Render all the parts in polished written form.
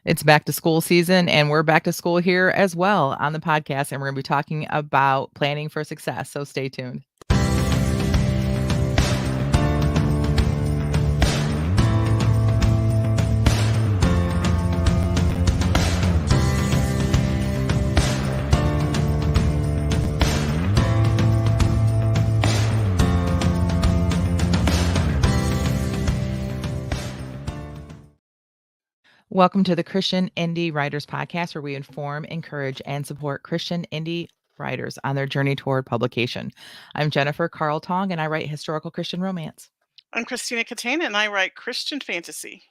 It's back to school season, and we're back to school here as well on the podcast, and we're going to be talking about planning for success. So stay tuned. Welcome to the Christian Indie Writers Podcast, where we inform, encourage, and support Christian indie writers on their journey toward publication. I'm Jennifer Carl Tong, and I write historical Christian romance. I'm Christina Catena, and I write Christian fantasy.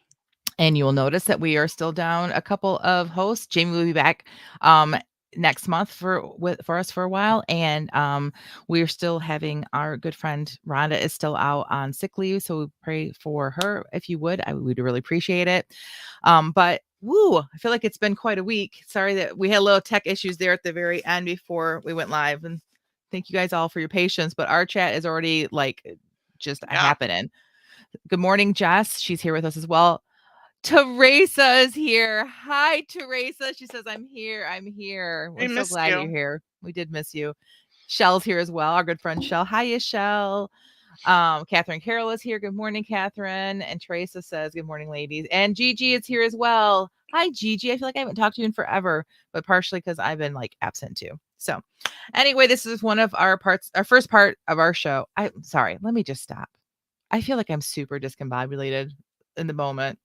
And you will notice that we are still down a couple of hosts. Jamie will be back next month for us for a while, and we're still having our good friend Rhonda is still out on sick leave, so we pray for her if you would. We'd really appreciate it. But I feel like it's been quite a week. Sorry that we had a little tech issues there at the very end before we went live, and thank you guys all for your patience. But our chat is already just happening. Good morning, Jess. She's here with us as well. Teresa is here. Hi, Teresa. She says, I'm here. We're so glad you're here. We did miss you. Shell's here as well. Our good friend Shell. Hiya, Shell. Catherine Carroll is here. Good morning, Catherine. And Teresa says, good morning, ladies. And Gigi is here as well. Hi, Gigi. I feel like I haven't talked to you in forever, but partially because I've been absent too. So anyway, this is one of our first part of our show. I'm sorry. Let me just stop. I feel like I'm super discombobulated in the moment.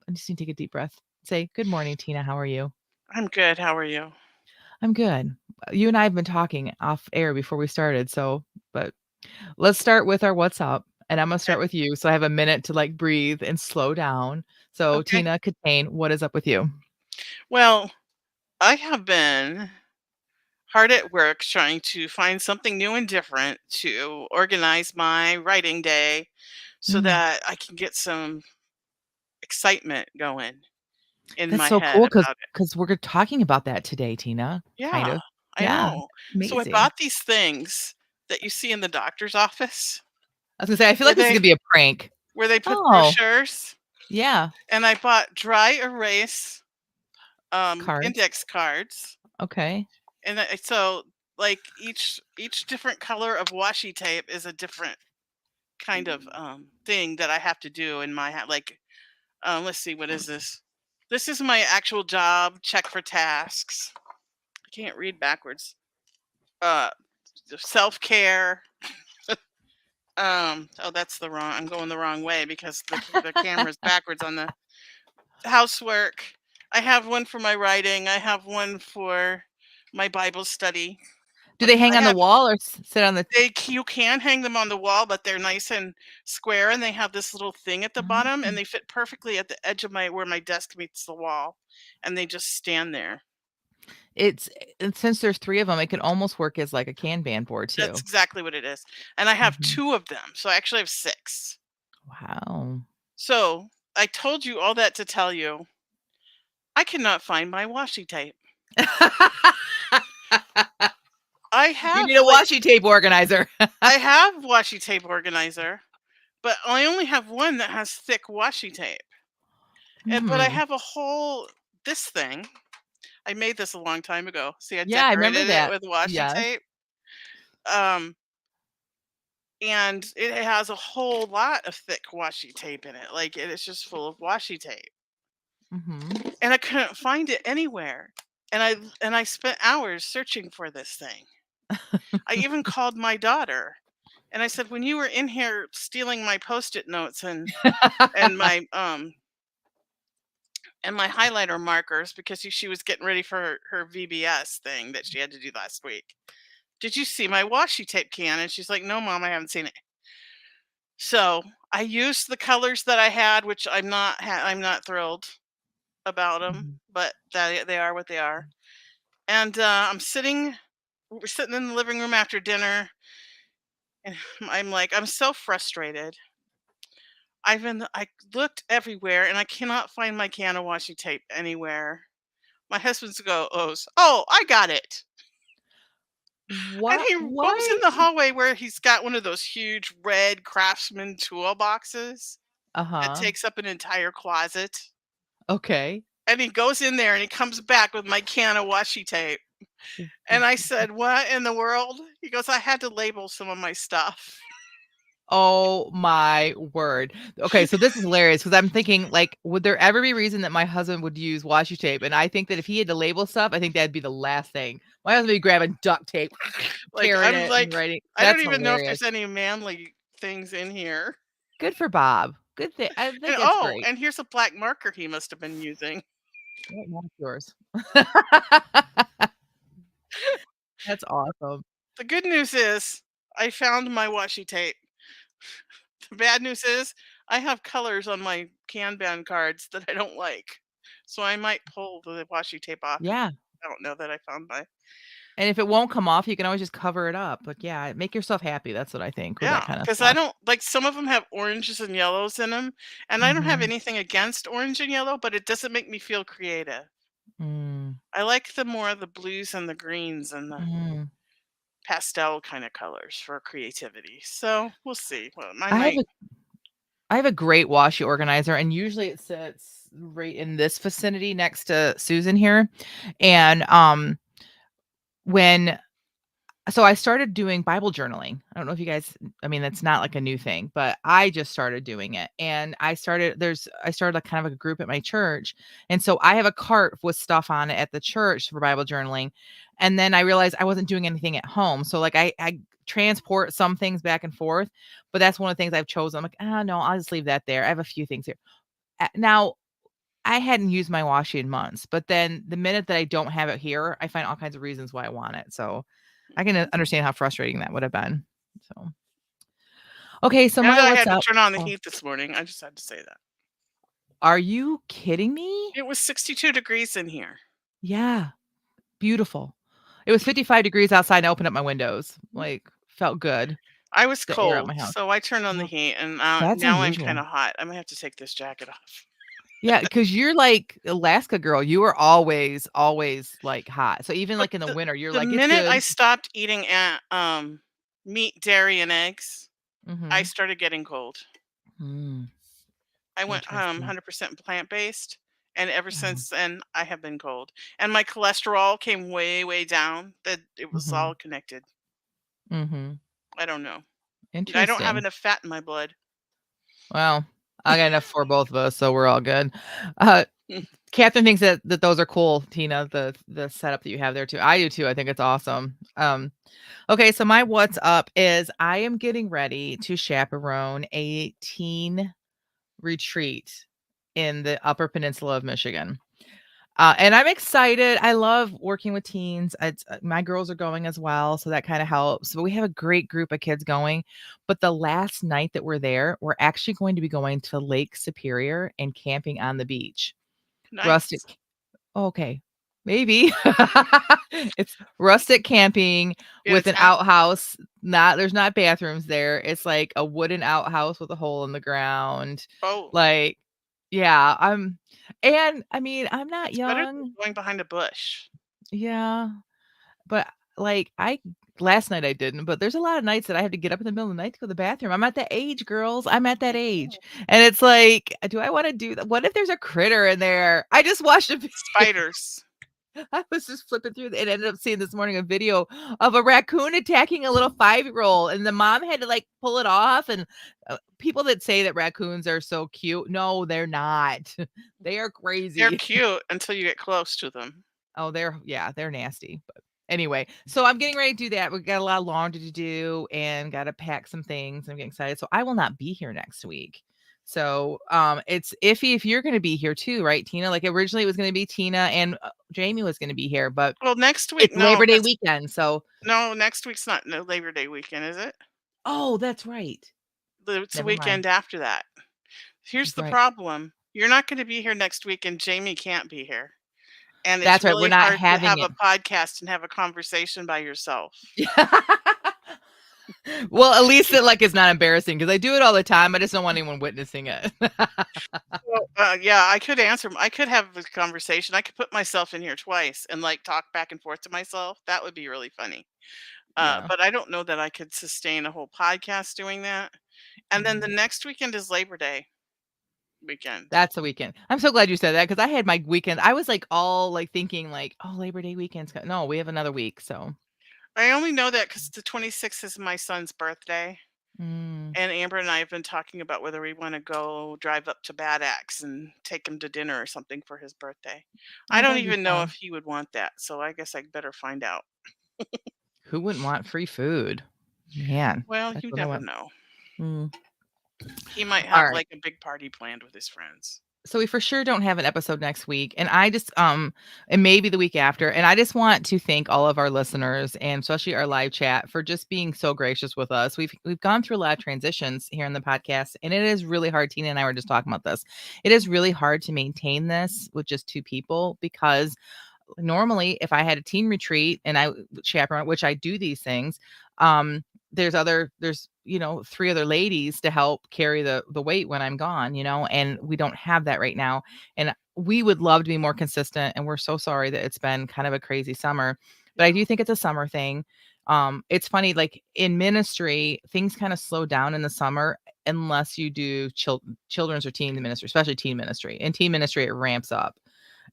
I just need to take a deep breath. Say, good morning, Tina. How are you? I'm good. How are you? I'm good. You and I have been talking off air before we started. But let's start with our what's up. And I'm going to start with you. So I have a minute to breathe and slow down. So Tina Catane, what is up with you? Well, I have been hard at work trying to find something new and different to organize my writing day so that I can get some excitement going in my head cool about it. because we're talking about that today, Tina. Yeah, Kind of. I know. Amazing. So I bought these things that you see in the doctor's office. I was gonna say, I feel like this is gonna be a prank. Where they put brochures. Yeah. And I bought dry erase index cards. Okay. And so each different color of washi tape is a different kind of thing that I have to do in my let's see, what is this? This is my actual job, check for tasks. I can't read backwards. Self-care. Oh, that's I'm going the wrong way because the camera's backwards on the housework. I have one for my writing. I have one for my Bible study. Do they hang on the wall or sit on the? You can hang them on the wall, but they're nice and square, and they have this little thing at the bottom, and they fit perfectly at the edge of where my desk meets the wall, and they just stand there. Since there's 3 of them, it could almost work as a Kanban board too. That's exactly what it is. And I have 2 of them, so I actually have 6. Wow. So I told you all that to tell you, I cannot find my washi tape. You need a washi tape organizer. I have washi tape organizer, but I only have one that has thick washi tape. But I have this thing. I made this a long time ago. See, I decorated it with washi tape. And it has a whole lot of thick washi tape in it. It is just full of washi tape. And I couldn't find it anywhere. And I spent hours searching for this thing. I even called my daughter and I said, when you were in here stealing my Post-it notes and my highlighter markers because she was getting ready for her VBS thing that she had to do last week, did you see my washi tape can? And she's like, no, Mom, I haven't seen it. So I used the colors that I had, which I'm not thrilled about them, but they are what they are. And we're sitting in the living room after dinner, and I'm so frustrated. I looked everywhere, and I cannot find my can of washi tape anywhere. My husband's goes, oh, I got it. What? And he goes in the hallway where he's got one of those huge red Craftsman toolboxes that takes up an entire closet. Okay. And he goes in there and he comes back with my can of washi tape. And I said, "What in the world?" He goes, "I had to label some of my stuff." Oh my word. Okay, so this is hilarious because I'm thinking, like, would there ever be reason that my husband would use washi tape? And I think that if he had to label stuff, I think that'd be the last thing. My husband would be grabbing duct tape, Like, tearing I'm it and like, writing. I don't That's even know if hilarious. there's any manly things in here. Good for Bob. Good thing. I And think it's oh, great. and here's a black marker he must have been using. What mark's yours? That's awesome. The good news is I found my washi tape. The bad news is I have colors on my Kanban cards that I don't like. So I might pull the washi tape off. Yeah. I don't know that I found my And if it won't come off, you can always just cover it up. Like, yeah, make yourself happy. That's what I think with that yeah, kind of because I stuff. don't like some of them have oranges and yellows in them, and I don't have Mhm. anything against orange and yellow, but it doesn't make me feel creative. Mm. I like the more the blues and the greens and the Mm. pastel kind of colors for creativity. So we'll see. Well, I I have might. a I have a great washi organizer, and usually it sits right in this vicinity next to Susan here. And when so I started doing Bible journaling. I don't know if you guys, I mean, that's not like a new thing, but I just started doing it. And I started like kind of like a group at my church. And so I have a cart with stuff on it at the church for Bible journaling. And then I realized I wasn't doing anything at home. So like I transport some things back and forth, but that's one of the things I've chosen. I'm like, oh no, I'll just leave that there. I have a few things here. Now I hadn't used my washi in months, but then the minute that I don't have it here, I find all kinds of reasons why I want it. So I can understand how frustrating that would have been. So, okay, so And my I what's had to up? turn on the Oh, heat this morning. I just had to say that. are you kidding me? It was 62 degrees in here. Yeah, beautiful. It was 55 degrees outside and I opened up my windows. Like, felt good. I was The air out cold, my house. so I turned on the Well, heat, and that's now I'm unusual. kind of hot. I'm gonna have to take this jacket off. Yeah, because you're like Alaska girl. You are always, always like hot. So even But like in the winter, you're the like, it's minute I good. stopped eating meat, dairy, and eggs, I Mm-hmm. started getting cold. Mm, I went interesting. 100% plant-based, and ever Oh, since then, I have been cold. And my cholesterol came way, way down. That it was mm-hmm. all connected. Mm-hmm. I don't know. I don't have Interesting. enough fat in my blood. Well, I got enough for both of us, so we're all good. Uh, Catherine thinks that those are cool, Tina, the setup that you have there too. I do too. I think it's awesome. Okay, so my what's up is I am getting ready to chaperone a teen retreat in the Upper Peninsula of Michigan. And I'm excited. I love working with teens. It's my girls are going as well, so that kind of helps. But we have a great group of kids going. But the last night that we're there, we're actually going to be going to Lake Superior and camping on the beach. Rustic. Nice. Okay. Maybe. It's rustic camping In a with an tent? outhouse. Not there's not bathrooms there. It's like a wooden outhouse with a hole in the ground. Oh, Like, yeah, and I mean, I'm not it's better than young. going behind a bush. Yeah, but like I last night I didn't, but there's a lot of nights that I have to get up in the middle of the night to go to the bathroom. I'm at that age, girls. I'm at that age. And it's like, do I want to do that? What if there's a critter in there? I just watched a video. Spiders. I was just flipping through and ended up seeing this morning a video of a raccoon attacking a little 5-year-old, and the mom had to like pull it off. And people that say that raccoons are so cute, no, they're not. They are They're crazy. cute until you get close to them. Oh, they're nasty. But anyway, so I'm getting ready to do that. We got a lot of laundry to do and got to pack some things. I'm getting excited. So I will not be here next week. So it's iffy if you're going to be here too, right, Tina? Like originally it was going to be Tina and Jamie was going to be here, but Well, next week, it's no, Labor Day that's weekend. So no, next week's not no Labor Day weekend, is it? oh, that's right. It's the Never mind. weekend after that. Here's the Right. problem. You're not gonna be here next week, and Jamie can't be here, and it's That's right. We're really not hard to having have it. a podcast and have a conversation by yourself. Well, at least it like is not embarrassing because I do it all the time. I just don't want anyone witnessing it. Well, yeah, I could have this conversation. I could put myself in here twice and, like, talk back and forth to myself. That would be really funny. Yeah. But I don't know that I could sustain a whole podcast doing that. And then the Mhm. next weekend is Labor Day. weekend. That's a weekend. I'm so glad you said that because I had my weekend. I was like all like thinking like, oh, Labor Day weekend's no, we have another week. So, I only know that because the 26th is my son's birthday, mm, and Amber and I have been talking about whether we want to go drive up to Bad Axe and take him to dinner or something for his birthday. I oh, don't that'd be even know if fun. he would want that, so I guess I better find out. Who wouldn't want free food? Man, Well, that's you what I never want. know. Mm. He might All have right. like a big party planned with his friends. So we for sure don't have an episode next week, and I just and maybe the week after, and I just want to thank all of our listeners and especially our live chat for just being so gracious with us. We've gone through a lot of transitions here in the podcast, and it is really hard. Tina and I were just talking about this. It is really hard to maintain this with just two people because normally if I had a teen retreat and I chaperone, which I do these things, um, there's three other ladies to help carry the weight when I'm gone, and we don't have that right now. And we would love to be more consistent. And we're so sorry that it's been kind of a crazy summer, but I Yeah. do think it's a summer thing. It's funny, like in ministry, things kind of slow down in the summer unless you do children's or teen ministry, especially teen ministry. In teen ministry, it ramps up,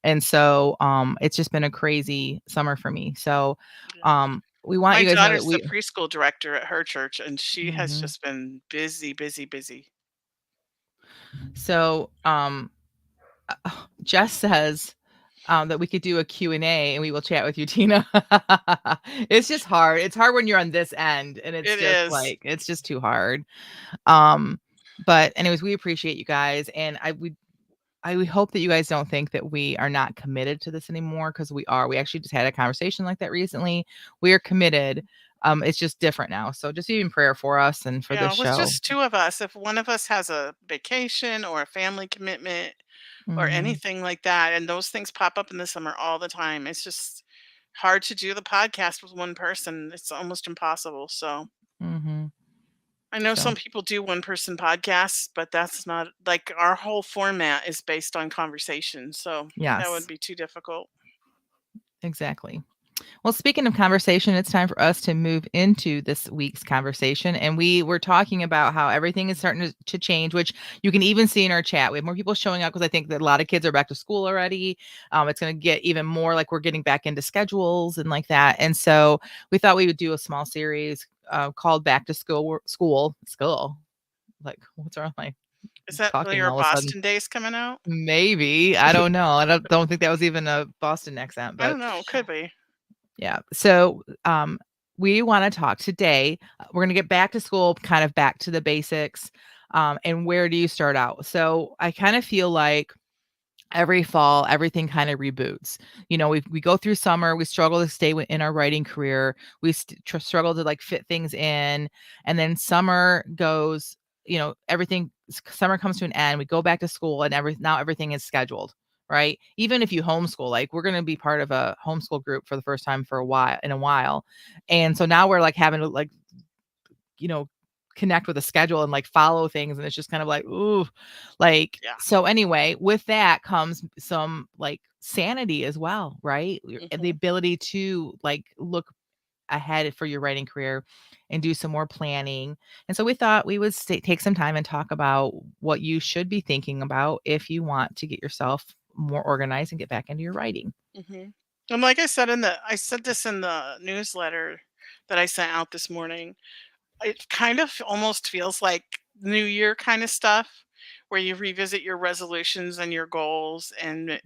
and so, it's just been a crazy summer for me. So, Yeah. we want My you guys to know that daughter's the we preschool director at her church, and she has Mhm. just been busy, busy, busy. So, Jess says, that we could do a Q and A, and we will chat with you, Tina. It's just hard. It's hard when you're on this end, and it's It just is. like it's just too hard. Um, but anyways, we appreciate you guys, and we hope that you guys don't think that we are not committed to this anymore because we are. We actually just had a conversation like that recently. We are committed. It's just different now. So just be in prayer for us and for Yeah, this it was show. just two of us. If one of us has a vacation or a family commitment or Mhm. anything like that, and those things pop up in the summer all the time, it's just hard to do the podcast with one person. It's almost impossible. So Mhm. I know So, some people do one person podcasts, but that's not like our whole format is based on conversation. So that would yes, be too difficult. exactly. Well, speaking of conversation, it's time for us to move into this week's conversation. And we were talking about how everything is starting to change, which you can even see in our chat. We have more people showing up because I think that a lot of kids are back to school already. It's going to get even more like we're getting back into schedules and like that. And so we thought we would do a small series called Back to School. Like, what's wrong with my Is that talking your all of a sudden? Boston days coming out? Maybe. I don't know. I don't think that was even a Boston accent, I but don't know. Could be. yeah. So, we want to talk today. We're going to get back to school, kind of back to the basics. And where do you start out? So, I kind of feel like every fall everything kind of reboots. We go through summer, we struggle to stay in our writing career, we struggle to like fit things in, and then summer goes, everything, summer comes to an end, we go back to school, and now everything is scheduled, right? Even if you homeschool, like we're going to be part of a homeschool group for the first time for a while, and so now we're like having to like, you know, connect with a schedule and like follow things. And it's just kind of like, ooh, like, Yeah. so anyway, with that comes some like sanity as well, right? The Hmm. ability to like look ahead for your writing career and do some more planning. And so we thought we would take some time and talk about what you should be thinking about if you want to get yourself more organized and get back into your writing. Hmm. And like I said this in the newsletter that I sent out this morning. It kind of almost feels like New Year kind of stuff, where you revisit your resolutions and your goals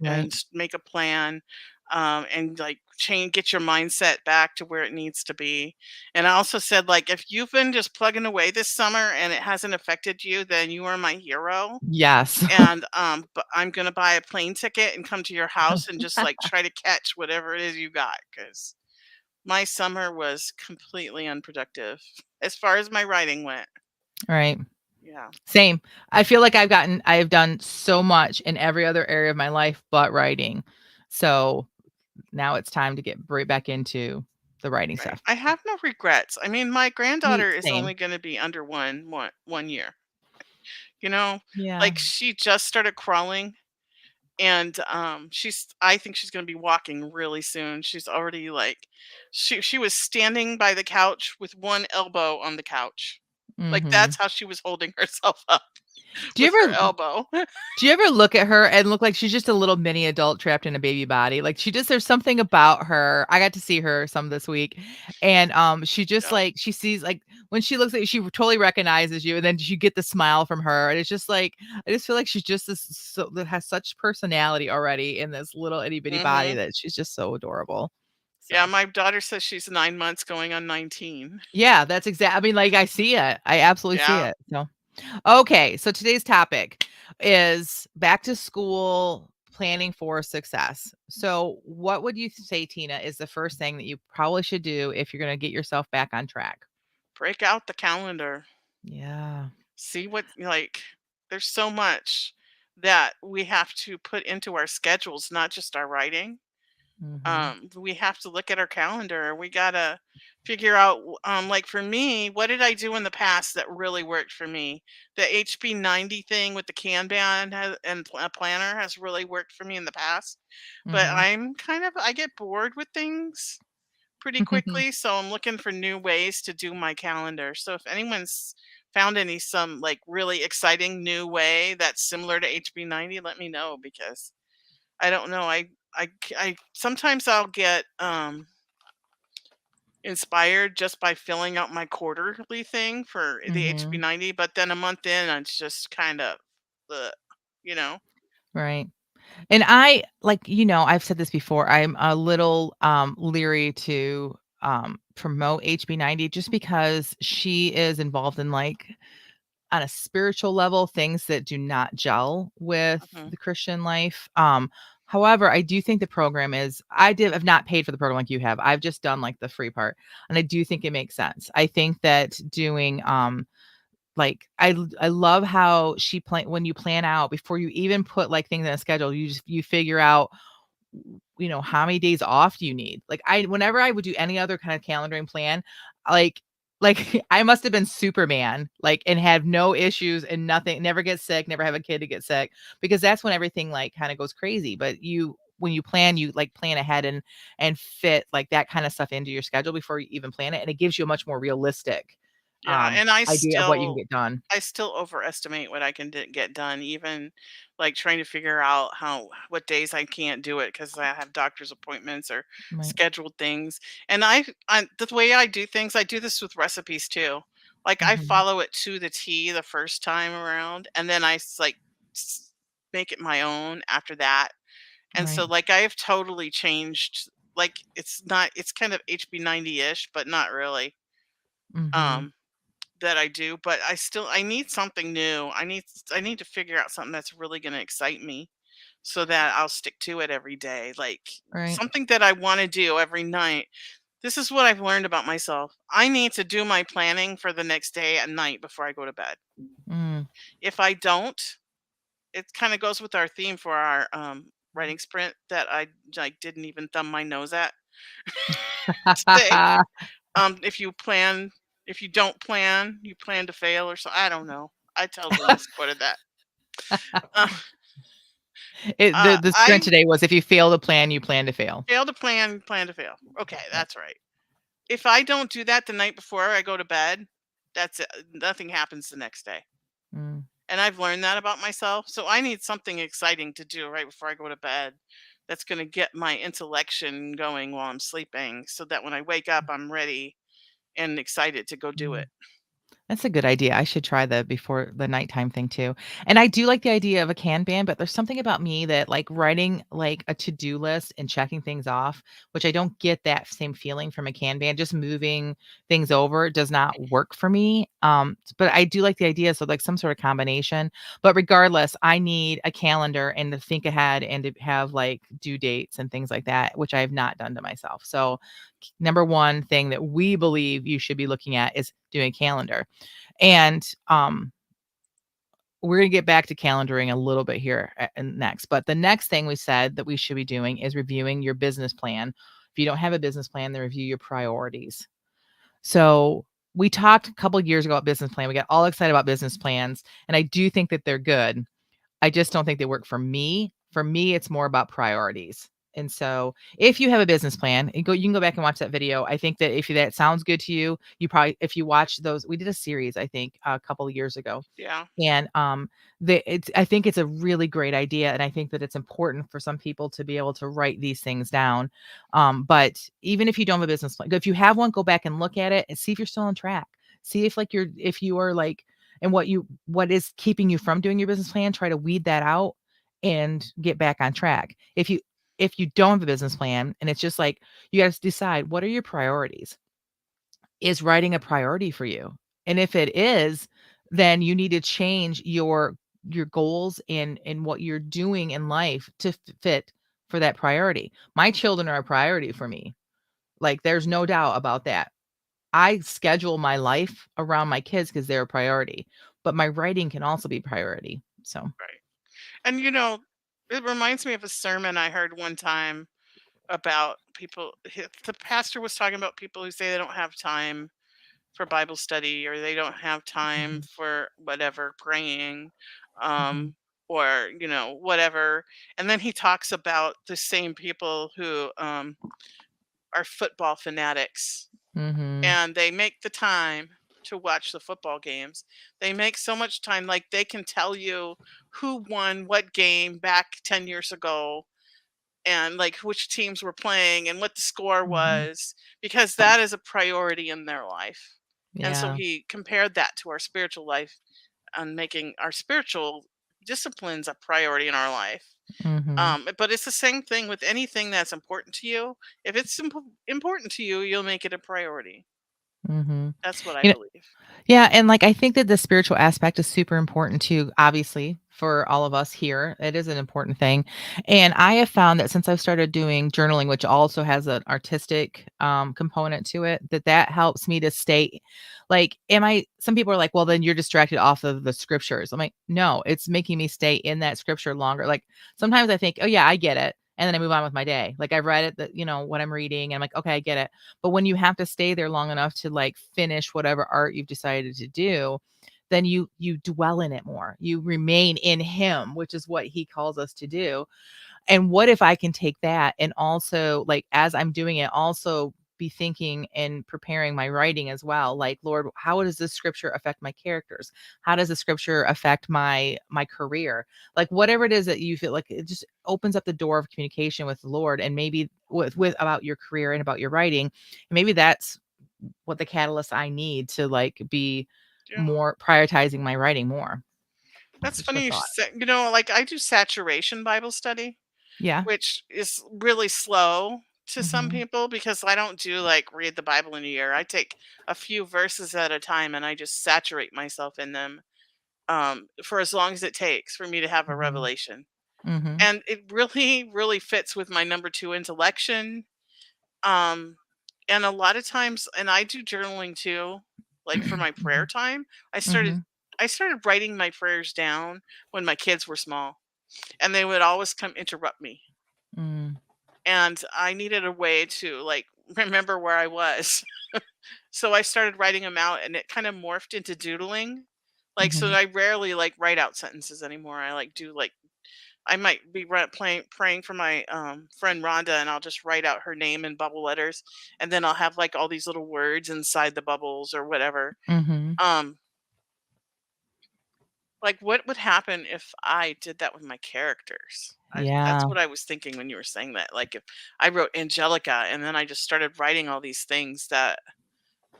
Right. make a plan, and like change, get your mindset back to where it needs to be. And I also said like if you've been just plugging away this summer and it hasn't affected you, then you are my hero. Yes. And but I'm gonna buy a plane ticket and come to your house and just like try to catch whatever it is you got because my summer was completely unproductive as far as my writing went. Right. Yeah. Same. I feel like I have done so much in every other area of my life but writing. So now it's time to get right back into the writing Right. stuff. I have no regrets. I mean, my Me granddaughter is same. only going to be under one year. You know, Yeah. like she just started crawling, and she's I think she's going to be walking really soon. She's already like she was standing by the couch with one elbow on the couch. Like, Mhm. that's how she was holding herself up Do you with her ever elbow. Do you ever look at her and look like she's just a little mini adult trapped in a baby body? Like, she just there's something about her. I got to see her some this week, and, she just, Yep. like she sees, like when she looks at you, she totally recognizes you, and then you get the smile from her, and it's just like I just feel like she's just this so that has such personality already in this little itty bitty body Mhm. that she's just so adorable. Yeah, So, my daughter says she's 9 months going on 19. yeah, that's exact I mean, like, I see it. I absolutely see Yeah. it. So okay, so today's topic is back to school planning for success. So, what would you say, Tina, is the first thing that you probably should do if you're going to get yourself back on track? Break out the calendar. Yeah. See what like, there's so much that we have to put into our schedules, not just our writing. Mhm. We have to look at our calendar. We gotta figure out, like for me, what did I do in the past that really worked for me? The HB90 thing with the Kanban and a planner has really worked for me in the past. But Mhm. I get bored with things pretty quickly, so I'm looking for new ways to do my calendar. So if anyone's found some like really exciting new way that's similar to HB90, let me know because I don't know. I sometimes I'll get inspired just by filling out my quarterly thing for the Mhm. HB90, but then a month in, it's just kind of, the, you know. Right. And I like, I've said this before. I'm a little leery to promote HB90 just because she is involved in like on a spiritual level, things that do not gel with Mhm. the Christian life. However, I do think the program is I've not paid for the program like you have. I've just done like the free part. And I do think it makes sense. I think that doing like I love how she plan when you plan out before you even put like things in a schedule, you figure out how many days off do you need? Like whenever I would do any other kind of calendaring plan, like I must have been Superman, like and have no issues and nothing, never get sick, never have a kid to get sick because that's when everything like kind of goes crazy. But when you plan, you like plan ahead and fit like that kind of stuff into your schedule before you even plan it. And it gives you a much more realistic Yeah, and I idea of what you can still get done. I still overestimate what I can get done, even like trying to figure out what days I can't do it because I have doctor's appointments or Right. scheduled things. And the way I do things, I do this with recipes too. Like I Mhm. follow it to the T the first time around, and then s- make it my own after that. And Right. so like I have totally changed. Like it's kind of HB90 ish, but not really. Mhm. Um, that I do, but I need something new. I need to figure out something that's really going to excite me so that I'll stick to it every day. Like Right. something that I want to do every night. This is what I've learned about myself. I need to do my planning for the next day at night before I go to bed. Mm. If I don't, it kind of goes with our theme for our writing sprint that I like didn't even thumb my nose at today. If you plan, if you don't plan, you plan to fail, or so. I don't know. I totally misquoted that. Uh, The sprint I today was if you fail to plan, you plan to fail. fail to plan, plan to fail. Okay, Yep. that's right. If I don't do that the night before I go to bed, that's it. Nothing happens the next day. Mm, And I've learned that about myself. So I need something exciting to do right before I go to bed that's going to get my intellection going while I'm sleeping so that when I wake up, I'm ready and excited to go do mm. it. That's a good idea. I should try the before the nighttime thing too. And I do like the idea of a Kanban, but there's something about me that like writing like a to-do list and checking things off, which I don't get that same feeling from a Kanban. Just moving things over does not work for me. But I do like the idea. So like some sort of combination. But regardless, I need a calendar and to think ahead and to have like due dates and things like that, which I have not done to myself. So number one thing that we believe you should be looking at is doing a calendar. And we're going to get back to calendaring a little bit here next. But the next thing we said that we should be doing is reviewing your business plan. If you don't have a business plan, then review your priorities. So we talked a couple of years ago about business plan. We got all excited about business plans, and I do think that they're good. I just don't think they work for me. For me, it's more about priorities. And so, if you have a business plan, you can go back and watch that video. I think that if that sounds good to you, you probably if you watch those we did a series, I think, a couple of years ago. Yeah. And, I think it's a really great idea, and I think that it's important for some people to be able to write these things down. But even if you don't have a business plan, if you have one, go back and look at it and see if you're still on track. See if, like, if you are, like and what is keeping you from doing your business plan, try to weed that out and get back on track. If you don't have a business plan and it's just like, you gotta decide, what are your priorities? Is writing a priority for you? And if it is, then you need to change your goals and what you're doing in life to fit for that priority. My children are a priority for me. Like, there's no doubt about that. I schedule my life around my kids because 'cause they're a priority, but my writing can also be priority. So Right. And it reminds me of a sermon I heard one time about the pastor was talking about people who say they don't have time for Bible study, or they don't have time mhm, for whatever praying, mhm, um or whatever. And then he talks about the same people who are football fanatics, mhm, and they make the time to watch the football games. They make so much time, like they can tell you who won what game back 10 years ago, and like which teams were playing and what the score mhm. was, because that is a priority in their life. And so Yeah. he compared that to our spiritual life, and making our spiritual disciplines a priority in our life. Mhm, But it's the same thing with anything that's important to you. If it's important to you, you'll make it a priority. mhm. That's what I You know believe. Yeah, and, like, I think that the spiritual aspect is super important too, obviously, for all of us here. It is an important thing, and I have found that since I've started doing journaling, which also has an artistic, component to it, that helps me to stay like, am I some people are like, "Well, then you're distracted off of the scriptures." I'm like, "No, it's making me stay in that scripture longer." Like, sometimes I think, "Oh, yeah, I get it," and then I move on with my day. Like, I read it, what I'm reading, and I'm like, "Okay, I get it." But when you have to stay there long enough to, like, finish whatever art you've decided to do, then you dwell in it more. You remain in him, which is what he calls us to do. And what if I can take that and also, like, as I'm doing it, also be thinking and preparing my writing as well. Like, Lord, how does this scripture affect my characters? How does the scripture affect my career? Like, whatever it is that you feel like, it just opens up the door of communication with the Lord, and maybe with about your career and about your writing. Maybe that's what the catalyst I need to, like, be Yeah. more prioritizing my writing more. That's Just a funny you thought. say, like I do saturation Bible study, Yeah. which is really slow to some Mhm. people, because I don't do like read the Bible in a year. I take a few verses at a time and I just saturate myself in them, for as long as it takes for me to have a Mhm. revelation. Mhm. And it really, really fits with my number two intellection. Um, and a lot of times, and I do journaling too, like for my prayer Mhm. time. I started Mhm. I started writing my prayers down when my kids were small, and they would always come interrupt me. Mm. And I needed a way to like remember where I was. So I started writing them out, and it kind of morphed into doodling. Like, so Mhm. I rarely like write out sentences anymore. I like do like I might be praying for my friend Rhonda, and I'll just write out her name in bubble letters, and then I'll have like all these little words inside the bubbles or whatever. Mhm. Um, like, what would happen if I did that with my characters? That's Yeah. what I was thinking when you were saying that. Like, if I wrote Angelica and then I just started writing all these things that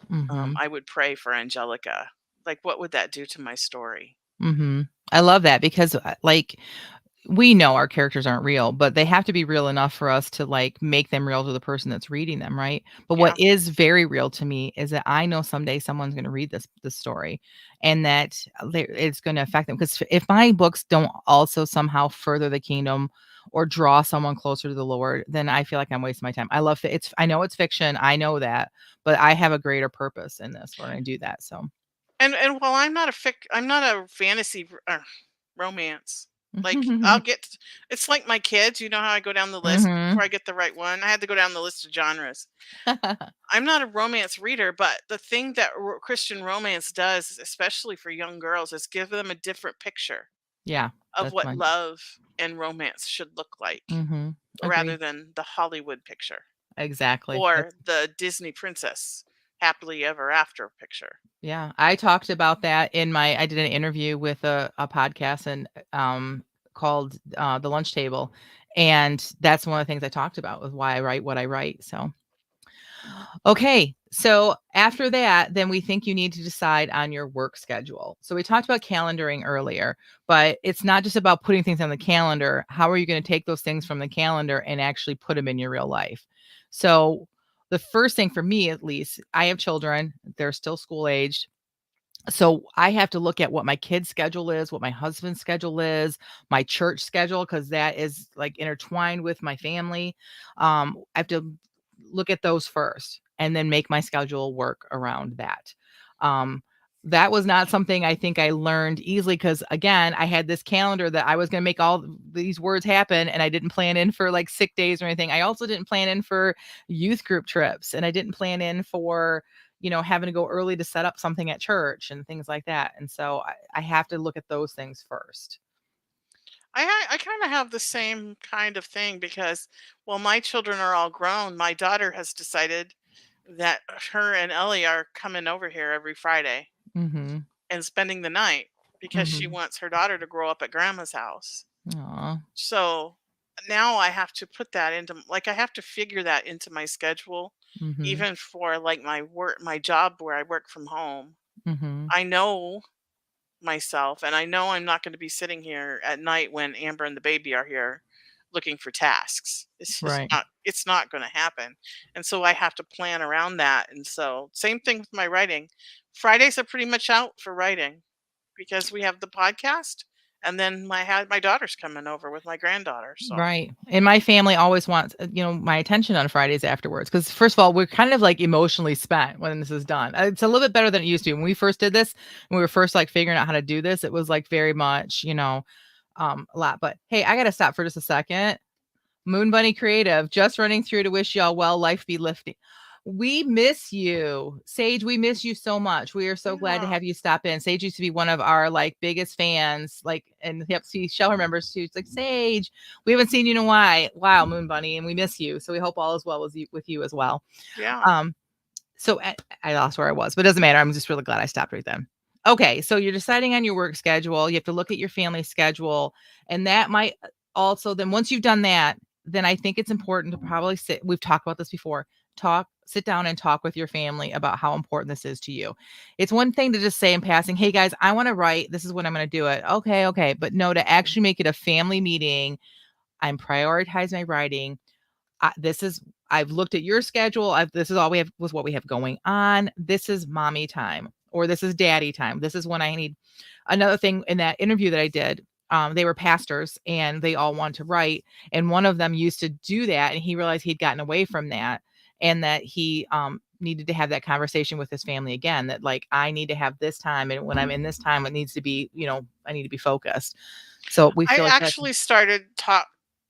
Mhm. I would pray for Angelica, like, what would that do to my story? Mhm. I love that because, like, we know our characters aren't real, but they have to be real enough for us to, like, make them real to the person that's reading them, right? But what Yeah, is very real to me is that I know someday someone's gonna read this story, and that it's gonna affect them. Because if my books don't also somehow further the kingdom or draw someone closer to the Lord, then I feel like I'm wasting my time. I know it's fiction, I know that, but I have a greater purpose in this when I do that, so and while I'm not a romance. Like, I'll get it's like my kids, you know how I go down the list before Mhm. I get the right one? I had to go down the list of genres. I'm not a romance reader, but the thing that Christian romance does, especially for young girls, is give them a different picture. Yeah, of that's what my love and romance should look like mhm. rather Agreed. than the Hollywood picture Exactly. or That's the Disney princess happily ever after picture. yeah, I talked about that in my I did an interview with a podcast and, called, The Lunch Table, and that's one of the things I talked about with why I write what I write, so okay, so after that, then we think you need to decide on your work schedule. So we talked about calendaring earlier, but it's not just about putting things on the calendar. How are you going to take those things from the calendar and actually put them in your real life? So the first thing for me, at least, I have children, they're still school aged. So I have to look at what my kids' schedule is, what my husband's schedule is, my church schedule, because that is like intertwined with my family. I have to look at those first and then make my schedule work around that. Um, that was not something I think I learned easily because again, I had this calendar that I was going to make all these words happen and I didn't plan in for like sick days or anything. I also didn't plan in for youth group trips and I didn't plan in for having to go early to set up something at church and things like that. And so I have to look at those things first. I kind of have the same kind of thing because, well, my children are all grown. My daughter has decided that her and Ellie are coming over here every Friday Mhm. and spending the night because she Mhm. wants her daughter to grow up at grandma's house. Aw. So now I have to put that into, like, I have to figure that into my schedule, Mhm. even for like my job where I work from home. Mhm. I know myself and I know I'm not going to be sitting here at night when Amber and the baby are here looking for tasks. It's just Right. not going to happen. And so I have to plan around that. And so same thing with my writing. Fridays are pretty much out for writing because we have the podcast and then my daughter's coming over with my granddaughter. So Right. And my family always wants, my attention on Fridays afterwards. Because first of all, we're kind of like emotionally spent when this is done. It's a little bit better than it used to be. When we first did this, when we were first like figuring out how to do this, it was like very much, a lot. But hey, I got to stop for just a second. Moon Bunny Creative, just running through to wish y'all well. Life be lifting. We miss you, Sage. We miss you so much. We are so glad to yeah, have you stop in. Sage used to be one of our like biggest fans. Like, and yep, see, Shell remembers too. It's like Sage. We haven't seen you in a while. Wow, Moon Bunny, and we miss you. So we hope all is well with you as well. yeah. Um, so I lost where I was, but it doesn't matter. I'm just really glad I stopped right then. Okay, so you're deciding on your work schedule. You have to look at your family schedule, and that might also then once you've done that, then I think it's important to probably sit. We've talked about this before. Sit down and talk with your family about how important this is to you. It's one thing to just say in passing, "Hey guys, I want to write. This is when I'm going to do it." Okay, okay, but no, to actually make it a family meeting. I'm prioritizing my writing. This is I've looked at your schedule. This is all we have was what we have going on. This is mommy time or this is daddy time. This is when I need another thing in that interview that I did. They were pastors and they all want to write. And one of them used to do that. And he realized he'd gotten away from that and that he needed to have that conversation with his family again that like I need to have this time. And when I'm in this time, it needs to be, I need to be focused. So we I feel like that's actually started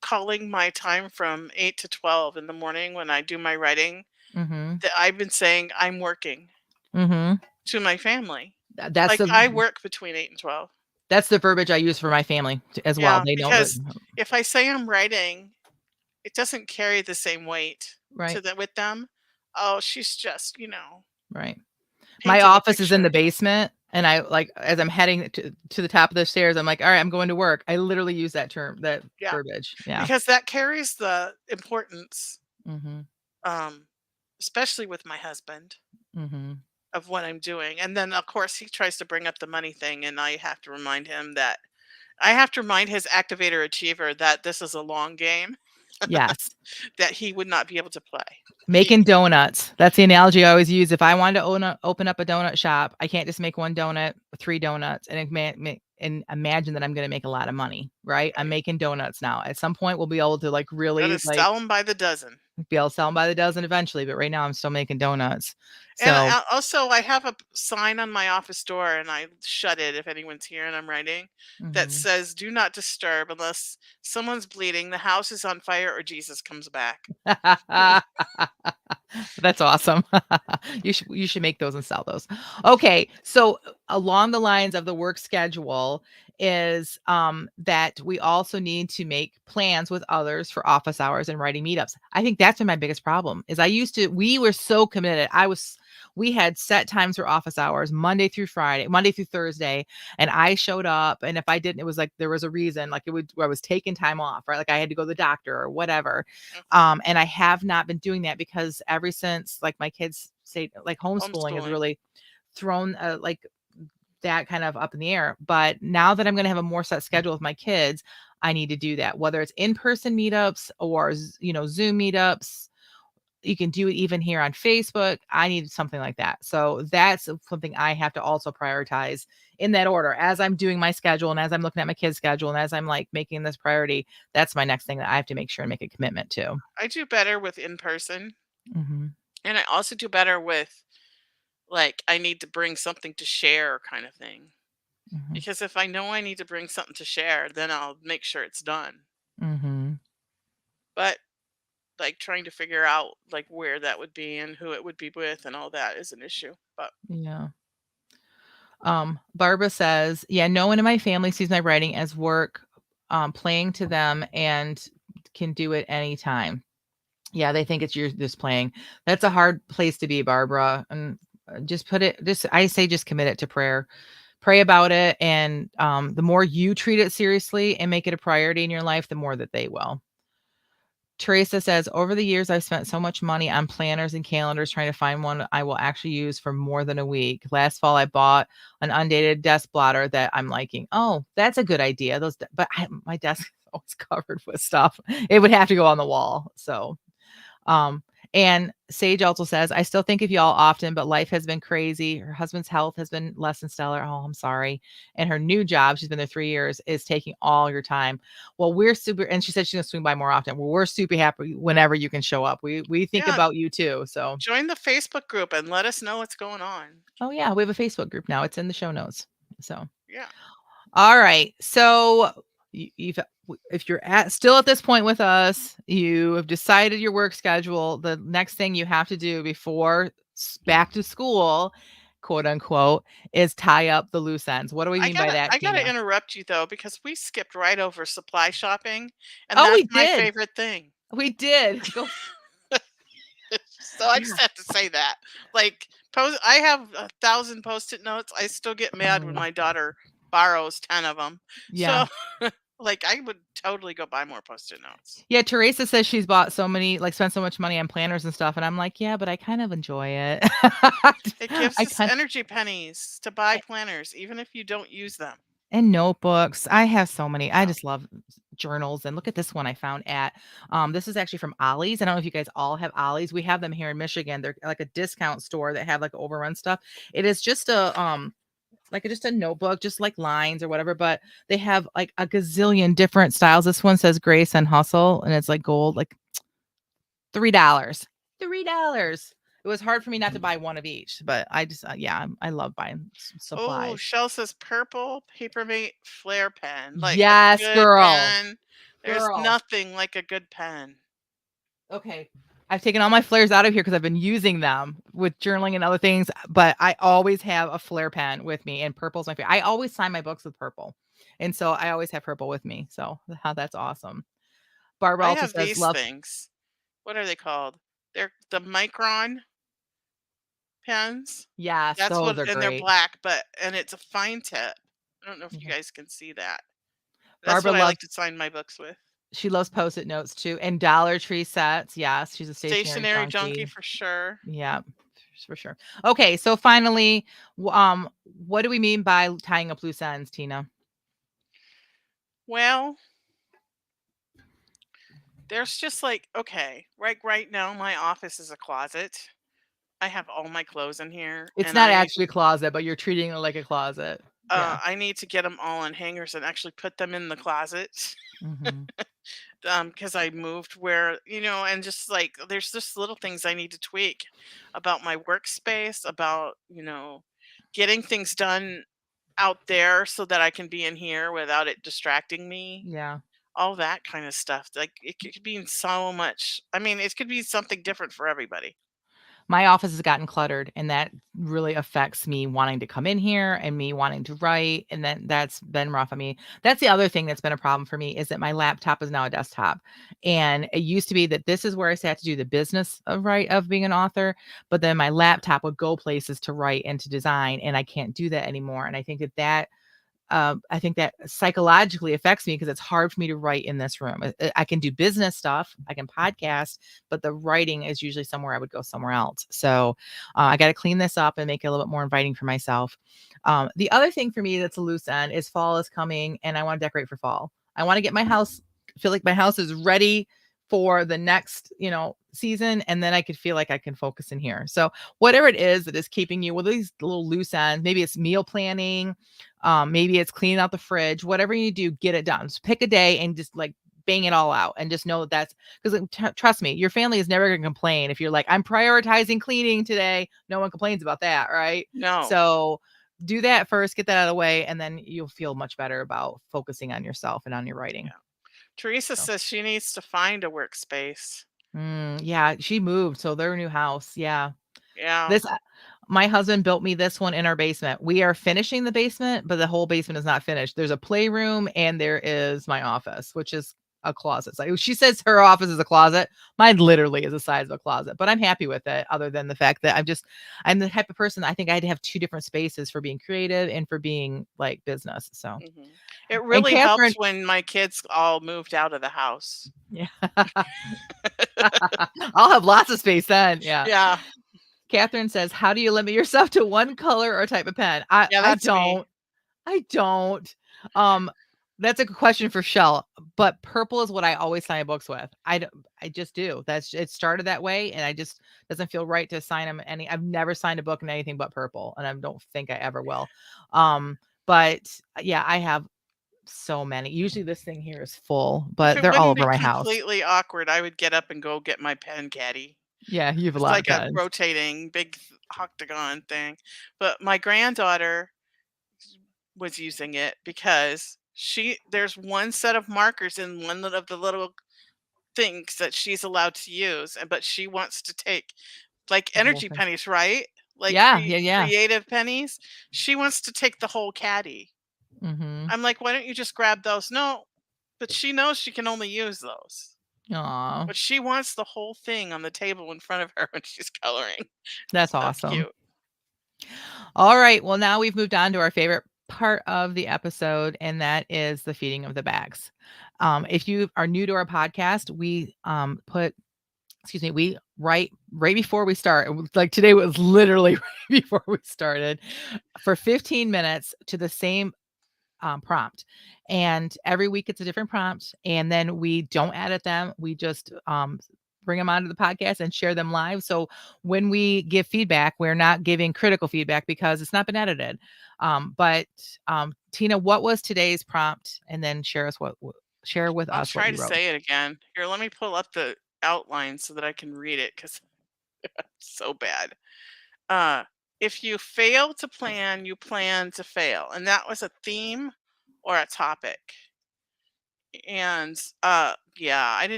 calling my time from 8 to 12 in the morning when I do my writing mm-hmm. that I've been saying I'm working Mm-hmm. to my family. That's Like, the I work between 8 and 12. That's the verbiage I use for my family as well. Yeah, They know that because if I say I'm writing, it doesn't carry the same weight right, with them. "Oh, she's just, right. My painting a office is in picture." the basement, and I like as I'm heading to the top of the stairs, I'm like, "All right, I'm going to work." I literally use that Yeah, verbiage. Yeah. because that carries the importance, Mhm. um, especially with my husband, Mhm. of what I'm doing, and then, of course, he tries to bring up the money thing, and I have to remind his activator achiever that this is a long game Yes. that he would not be able to play. He Making donuts. That's the analogy I always use. If I wanted to open up a donut shop, I can't just make one donut, 3 donuts, and and imagine that I'm gonna make a lot of money, right? I'm Right. making donuts now. At some point, we'll be able to, like, Gotta really, like, sell them by the dozen. be able to sell them by the dozen eventually, but right now I'm still making donuts. And, So also, I have a sign on my office door, and I shut it if anyone's here and I'm writing, that mhm. says, "Do not disturb unless someone's bleeding, the house is on fire, or Jesus comes back." That's awesome. You should make those and sell those. Okay, so along the lines of the work schedule, is that we also need to make plans with others for office hours and writing meetups. I think that's been my biggest problem is we were so committed. We had set times for office hours Monday through Thursday, and I showed up. And if I didn't, it was like there was a reason, like I was taking time off, right? Like I had to go to the doctor or whatever. Mhm. And I have not been doing that because ever since like my kids say like homeschooling has Homeschooling. really thrown like that kind of up in the air. But now that I'm going to have a more set schedule with my kids, I need to do that. Whether it's in-person meetups or Zoom meetups, you can do it even here on Facebook. I need something like that. So that's something I have to also prioritize in that order. As I'm doing my schedule and as I'm looking at my kids' schedule and as I'm like making this priority, that's my next thing that I have to make sure and make a commitment to. I do better with in person, Mhm. and I also do better with, like, I need to bring something to share kind of thing. Mhm. Because if I know I need to bring something to share, then I'll make sure it's done. Mhm. But, like, trying to figure out, like, where that would be and who it would be with and all that is an issue, but Yeah. Barbara says, "Yeah, no one in my family sees my writing as work, playing to them and can do it anytime." Yeah, they think it's you're just playing. That's a hard place to be, Barbara. And I say just commit it to prayer. Pray about it. And the more you treat it seriously and make it a priority in your life, the more that they will. Teresa says, over the years, I've spent so much money on planners and calendars trying to find one I will actually use for more than a week. Last fall, I bought an undated desk blotter that I'm liking. Oh, that's a good idea. My desk is always covered with stuff. It would have to go on the wall. So um, and Sage also says, I still think of y'all often, but life has been crazy. Her husband's health has been less than stellar. Oh, I'm sorry. And her new job, she's been there 3 years, is taking all your time. Well, we're super, and she said she's gonna swing by more often. Well, we're super happy whenever you can show up. We think yeah, about you too. So, join the Facebook group and let us know what's going on. oh yeah, we have a Facebook group now. It's in the show notes. So Yeah. all right. So you've if you're still at this point with us, you have decided your work schedule. The next thing you have to do before back to school, quote unquote, is tie up the loose ends. What do we I mean by gotta that, I gotta Tina? interrupt you though, because we skipped right over supply shopping, and Oh, that's we my did. favorite thing. We did. Go. So I just Yeah. have to say that. Like, I have 1,000 Post-it notes. I still get mad when Oh, my daughter borrows 10 of them. yeah. So, like, I would totally go buy more Post-it notes. Yeah, Teresa says she's bought so many, like spent so much money on planners and stuff. And I'm like, yeah, but I kind of enjoy it. It gives I us kind energy pennies to buy planners, even if you don't use them. And notebooks. I have so many. I Yeah. just love journals. And look at this one I found at this is actually from Ollie's. I don't know if you guys all have Ollie's. We have them here in Michigan. They're like a discount store that have like overrun stuff. It is just just a notebook, just like lines or whatever, but they have like a gazillion different styles. This one says Grace and Hustle and it's like gold, like $3. $3. It was hard for me not to buy one of each, but I just yeah, I love buying Oh, supplies. Shell says purple papermate flare pen, like a Yes, good girl. pen. There's Girl. nothing like a good pen. Okay. I've taken all my flares out of here because I've been using them with journaling and other things, but I always have a flare pen with me, and purple's my favorite. I always sign my books with purple. And so I always have purple with me. So how that's awesome. Barbara I also have says, these love. things. What are they called? They're the Micron pens. Yes, That's those what, are and they're great. black, and it's a fine tip. I don't know if you Yeah. guys can see that. That's Barbara what I loves like to sign my books with. she loves post-it notes too. And Dollar Tree sets. Yes, she's a stationary Stationary junkie junkie. for sure. Yeah, for sure. Okay, so finally, what do we mean by tying up loose ends, Tina? Well, there's just like, okay, right now my office is a closet. I have all my clothes in here, It's and not actually a closet, but you're treating it like a closet. Yeah. I need to get them all on hangers and actually put them in the closet. Mhm. Because I moved where, and just like there's just little things I need to tweak about my workspace, about, getting things done out there so that I can be in here without it distracting me. Yeah. All that kind of stuff. Like it could be so much. I mean, it could be something different for everybody. my office has gotten cluttered, and that really affects me wanting to come in here and me wanting to write, and then that's been rough on me. That's the other thing that's been a problem for me is that my laptop is now a desktop, and it used to be that this is where I sat to do the business of being an author, but then my laptop would go places to write and to design, and I can't do that anymore. And I think that psychologically affects me because it's hard for me to write in this room. I can do business stuff, I can podcast, but the writing is usually somewhere I would go somewhere else. So I got to clean this up and make it a little bit more inviting for myself. The other thing for me that's a loose end is fall is coming and I want to decorate for fall. I want to get my house, feel like my house is ready for the next, season. And then I could feel like I can focus in here. So whatever it is that is keeping you with these little loose ends, maybe it's meal planning, maybe it's cleaning out the fridge, whatever you do, get it done. Just pick a day and just like bang it all out and just know that that's because trust me, your family is never going to complain if you're like, I'm prioritizing cleaning today. No one complains about that. Right. No. So do that first, get that out of the way, and then you'll feel much better about focusing on yourself and on your writing. Yeah. Teresa So, says she needs to find a workspace. yeah, she moved. So their new house. Yeah. Yeah. This My husband built me this one in our basement. We are finishing the basement, but the whole basement is not finished. There's a playroom and there is my office, which is a closet. So she says her office is a closet. Mine literally is the size of a closet, but I'm happy with it other than the fact that I'm the type of person I think I'd have two different spaces for being creative and for being like business. So, It and really Catherine, helped when my kids all moved out of the house. yeah, I'll have lots of space then. Yeah. Yeah. Catherine says, how do you limit yourself to one color or type of pen? I, Yeah, I that's me. don't. I don't. Um, that's a good question for Shell, but purple is what I always sign books with. I just do. It started that way, and I just doesn't feel right to sign them any. I've never signed a book in anything but purple, and I don't think I ever will. But yeah, I have so many. Usually, this thing here is full, If but it they're all wouldn't over be my house. completely awkward, I would get up and go get my pen caddy. Yeah, you have a It's lot of like a pens. rotating big octagon thing. But my granddaughter was using it because there's one set of markers in one of the little things that she's allowed to use, but she wants to take like The whole energy thing. pennies, right? Like Yeah, yeah, yeah. creative pennies. She wants to take the whole caddy. Mm-hmm. I'm like, why don't you just grab those? No, but she knows she can only use those. Aw, But she wants the whole thing on the table in front of her when she's coloring. that's So awesome. cute. All right. Well, now we've moved on to our favorite part of the episode, and that is the feeding of the bags. If you are new to our podcast, we write right before we start. Like today was literally right before we started for 15 minutes to the same prompt. And every week it's a different prompt. And then we don't edit them. We just bring them onto the podcast and share them live. So when we give feedback, we're not giving critical feedback because it's not been edited. But Tina, what was today's prompt? And then share with I'll us what try you to wrote. say it again. Here, let me pull up the outline so that I can read it because it's so bad. Uh, if you fail to plan, you plan to fail. And that was a theme or a topic. And yeah,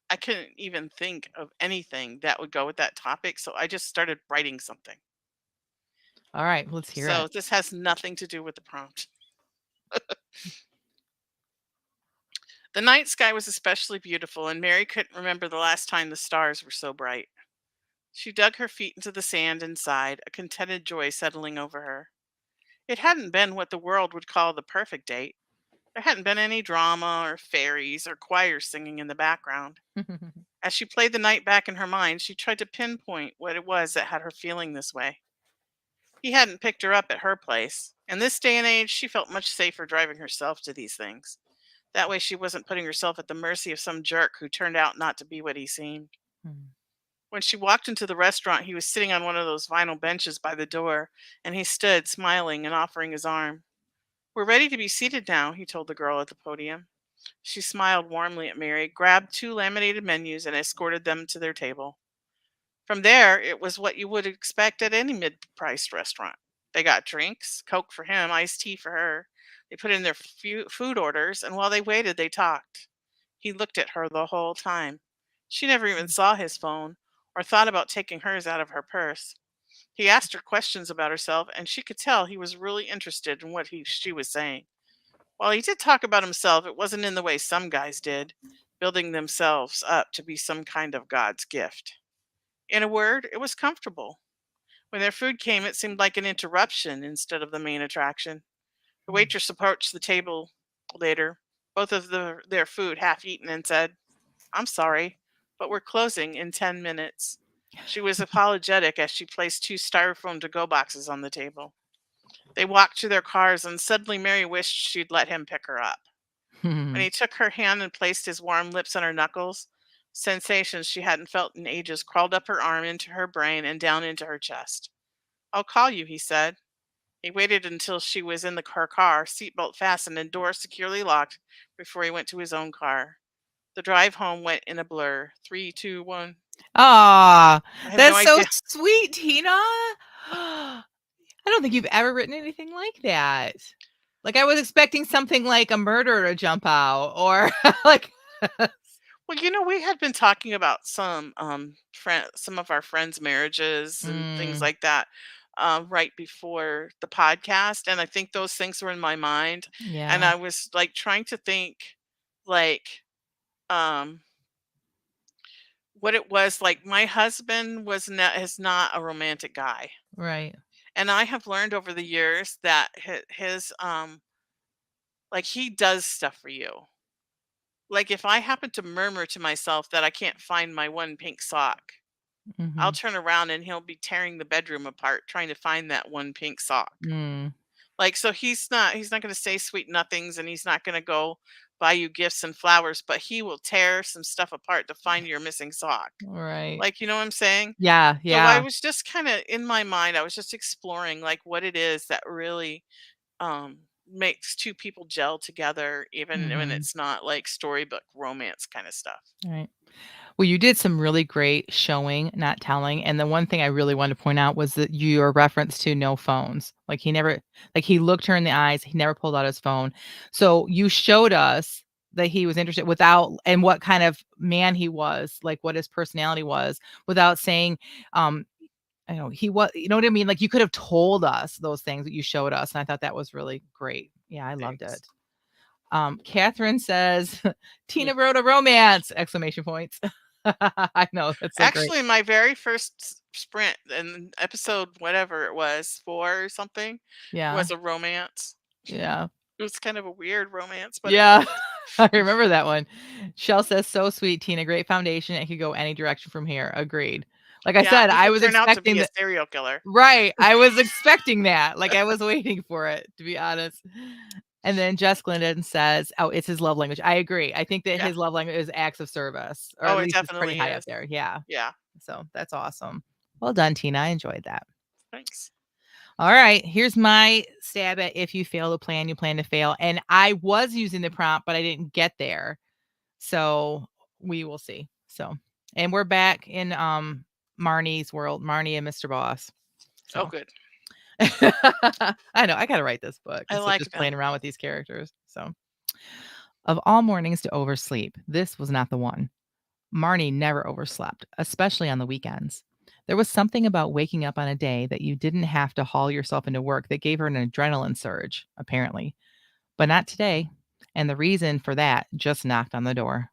I couldn't even think of anything that would go with that topic. So I just started writing something. All right, let's hear So it. this has nothing to do with the prompt. The night sky was especially beautiful, and Mary couldn't remember the last time the stars were so bright. She dug her feet into the sand and sighed, a contented joy settling over her. It hadn't been what the world would call the perfect date. There hadn't been any drama or fairies or choirs singing in the background. As she played the night back in her mind, she tried to pinpoint what it was that had her feeling this way. He hadn't picked her up at her place. In this day and age, she felt much safer driving herself to these things. That way, she wasn't putting herself at the mercy of some jerk who turned out not to be what he seemed. When she walked into the restaurant, he was sitting on one of those vinyl benches by the door, and he stood, smiling and offering his arm. We're ready to be seated now, he told the girl at the podium. She smiled warmly at Mary, grabbed two laminated menus, and escorted them to their table. From there, it was what you would expect at any mid priced restaurant. They got drinks, Coke for him, iced tea for her. They put in their food orders, and while they waited, they talked. He looked at her the whole time. She never even saw his phone or thought about taking hers out of her purse. He asked her questions about herself, and she could tell he was really interested in what she was saying. While he did talk about himself, it wasn't in the way some guys did, building themselves up to be some kind of God's gift. In a word, it was comfortable. When their food came, it seemed like an interruption instead of the main attraction. The Mm. waitress approached the table later, both of their food half eaten, and said, "I'm sorry, but we're closing in 10 minutes." She was apologetic as she placed two styrofoam to go boxes on the table. They walked to their cars, and suddenly Mary wished she'd let him pick her up. When he took her hand and placed his warm lips on her knuckles, sensations she hadn't felt in ages crawled up her arm into her brain and down into her chest. "I'll call you," he said. He waited until she was in her car, seatbelt fastened and door securely locked, before he went to his own car. The drive home went in a blur. Three, two, one. Aw, I have no that's so idea. sweet, Tina. I don't think you've ever written anything like that. Like, I was expecting something like a murder to jump out or like Well, we had been talking about some of our friends' marriages and things Mm, like that right before the podcast, and I think those things were in my mind, and yeah, I was like trying to think like um what it was like. My husband is not a romantic guy, right. and I have learned over the years that his like he does stuff for you. Like if I happen to murmur to myself that I can't find my one pink sock, I'll Mhm. turn around and he'll be tearing the bedroom apart trying to find that one pink sock. Mm, Like so he's not going to say sweet nothings, and he's not going to go buy you gifts and flowers, but he will tear some stuff apart to find your missing sock. right. Like, you know what I'm saying? Yeah, So I yeah. was just kind of in my mind, I was just exploring like what it is that really makes two people gel together, even when Mhm. it's not like storybook romance kind of stuff. Right. Well, you did some really great showing, not telling, and the one thing I really wanted to point out was that your reference to no phones. Like, he never like, he looked her in the eyes, he never pulled out his phone. So, you showed us that he was interested without and what kind of man he was, like, what his personality was, without saying, um, I know he was you know what I mean? Like, you could have told us those things that you showed us, and I thought that was really great. Yeah, I loved Thanks. it. Catherine says, Mm. "Tina wrote a romance!" Exclamation points. I know, that's so great. Actually, my very first sprint in episode whatever it was, 4 or something, Yeah, was a romance. yeah, It was kind of a weird romance, but it yeah. was. I remember that one. Shell says, "So sweet, Tina, great foundation, it could go any direction from here." Agreed. Like I Yeah, said, he I could was turn out to expecting be a that. serial killer. Right, I was expecting that, like, I was waiting for it, to be honest. And then Jess Glendon says, "Oh, it's his love language." I agree, I think that Yeah. his love language is acts of service, or Oh, at it least it's pretty definitely high up is. there, yeah. Yeah. So, that's awesome. Well done, Tina, I enjoyed that. Thanks. Alright, here's my stab at if you fail to plan, you plan to fail, and I was using the prompt, but I didn't get there, so we will see. So and we're back in, Marnie's world, Marnie and Mr. Boss, Oh, so good. I know, I gotta write this book I instead of like just playing them. around with these characters, so of all mornings to oversleep, this was not the one. Marnie never overslept, especially on the weekends. There was something about waking up on a day that you didn't have to haul yourself into work that gave her an adrenaline surge, apparently. But not today. And the reason for that just knocked on the door.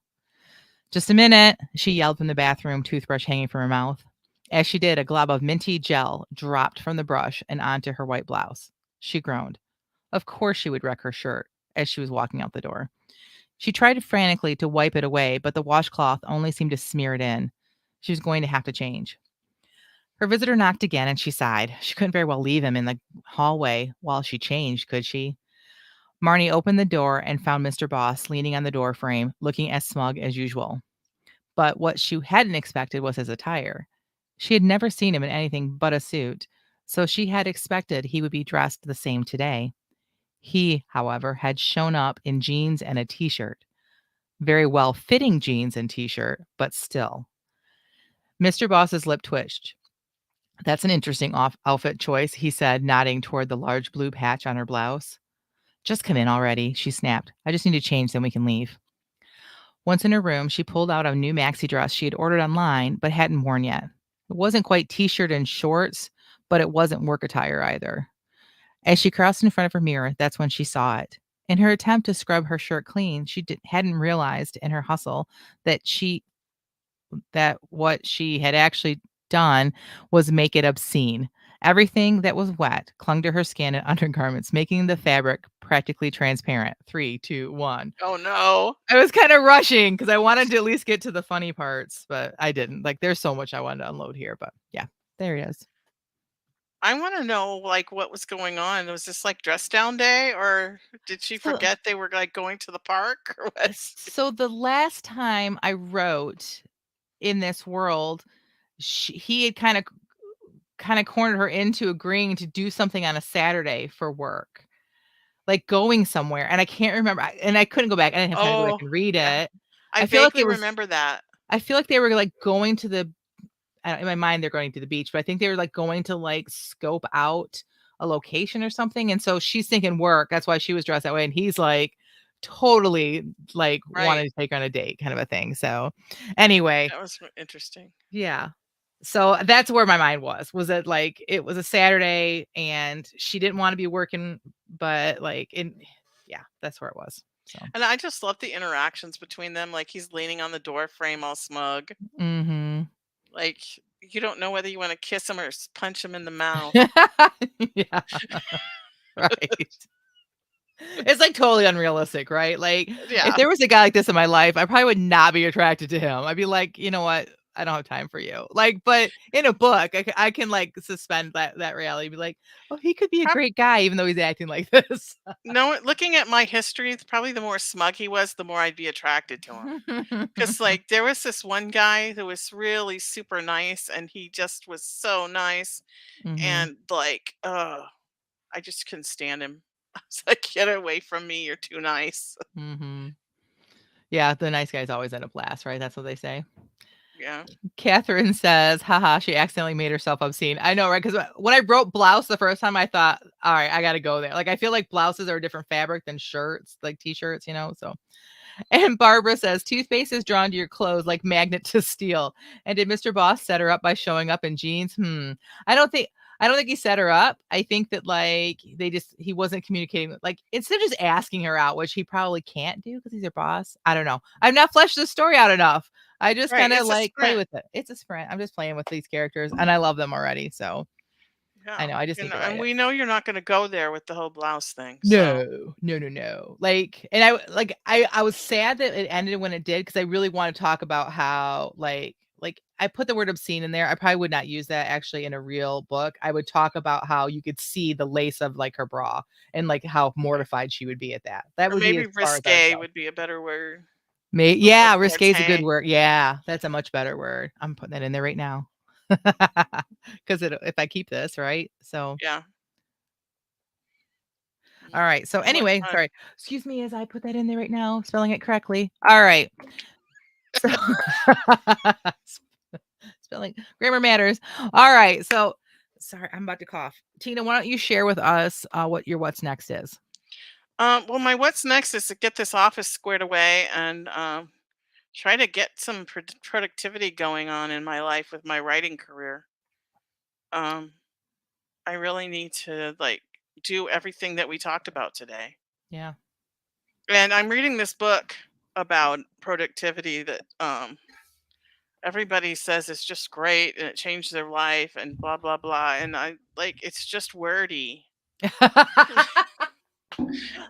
"Just a minute," she yelled from the bathroom, toothbrush hanging from her mouth. As she did, a glob of minty gel dropped from the brush and onto her white blouse. She groaned. Of course she would wreck her shirt as she was walking out the door. She tried frantically to wipe it away, but the washcloth only seemed to smear it in. She was going to have to change. Her visitor knocked again and she sighed. She couldn't very well leave him in the hallway while she changed, could she? Marnie opened the door and found Mr. Boss leaning on the door frame, looking as smug as usual. But what she hadn't expected was his attire. She had never seen him in anything but a suit, so she had expected he would be dressed the same today. He, however, had shown up in jeans and a t-shirt. Very well fitting jeans and t-shirt, but still. Mr. Boss's lip twitched. "That's an interesting outfit choice," he said, nodding toward the large blue patch on her blouse. "Just come in already," she snapped. "I just need to change, then we can leave." Once in her room, she pulled out a new maxi dress she had ordered online but hadn't worn yet. It wasn't quite t-shirt and shorts, but it wasn't work attire either. As she crossed in front of her mirror, that's when she saw it. In her attempt to scrub her shirt clean, hadn't realized in her hustle that what she had actually done was make it obscene. Everything that was wet clung to her skin and undergarments, making the fabric practically transparent. 3, 2, 1. Oh, no. I was kinda rushing because I wanted to at least get to the funny parts, but I didn't. Like, there's so much I wanted to unload here, but yeah, there it is. I wanna know, like, what was going on. Was this, like, dress down day, or did she So forget they were, like, going to the park, or what? so the last time I wrote in this world, he had kinda cornered her into agreeing to do something on a Saturday for work, like going somewhere, and I can't remember, and I couldn't go back. I didn't have time to go back Oh, and read yeah. it. I I feel like vaguely it was remember that. I feel like they were, like, going to the in my mind, they're going to the beach, but I think they were, like, going to, like, scope out a location or something, and so she's thinking work, that's why she was dressed that way, and he's, like, totally, like, Right. wanting to take her on a date kind of a thing, so, anyway, That was interesting. yeah. So, that's where my mind was that, like, it was a Saturday, and she didn't wanna be working, but, like, yeah, that's where it was, so. And I just love the interactions between them, like, he's leaning on the door frame all smug. Mhm. Like, you don't know whether you wanna kiss him or punch him in the mouth. Yeah, right. It's, like, totally unrealistic, right? Like, if Yeah. there was a guy like this in my life, I probably would not be attracted to him. I'd be like, "You know what? I don't have time for you." Like, but in a book, I can, like, suspend that reality, be like, "Oh, he could be a Prob great guy even though he's acting like this." no, looking at my history, probably the more smug he was, the more I'd be attracted to him. 'Cause, like, there was this one guy who was really super nice, and he just was so nice, Mhm, and, like, I just couldn't stand him. I was like, "Get away from me, you're too nice." mhm. Yeah, the nice guys always end up last, right? That's what they say. Yeah. Catherine says, haha, she accidentally made herself obscene. I know, right? Because when I wrote blouse the first time, I thought, all right, I got to go there. Like, I feel like blouses are a different fabric than shirts, like t-shirts, so. And Barbara says, toothpaste is drawn to your clothes like magnet to steel. And did Mr. Boss set her up by showing up in jeans? I don't think I don't think he set her up. I think that like he wasn't communicating like instead of just asking her out, which he probably can't do because he's her boss. I don't know. I've not fleshed the story out enough. I just Right, kind of it's a like play sprint. with it. It's a sprint. I'm just playing with these characters and I love them already. So I Yeah, know I just need to and write it. we know you're not gonna go there with the whole blouse thing, so No, no, no, no. Like, and I was sad that it ended when it did because I really want to talk about how like I put the word obscene in there. I probably would not use that actually in a real book. I would talk about how you could see the lace of like her bra and like how okay. mortified she would be at that. That Or would be maybe as far as I would risque go. would be a better word Yeah, before risque it's is a good hang. word. Yeah, that's a much better word. I'm putting that in there right now. Because if I keep this right, so Yeah. all right. So What anyway, fun. sorry. Excuse me as I put that in there right now, spelling it correctly. All right. So spelling grammar matters. All right. So sorry, I'm about to cough. Tina, why don't you share with us what your what's next is? Well, my what's next is to get this office squared away and try to get some productivity going on in my life with my writing career. Um, I really need to like do everything that we talked about today. Yeah. And I'm reading this book about productivity that everybody says is just great and it changed their life and blah blah blah, and I like it's just wordy. How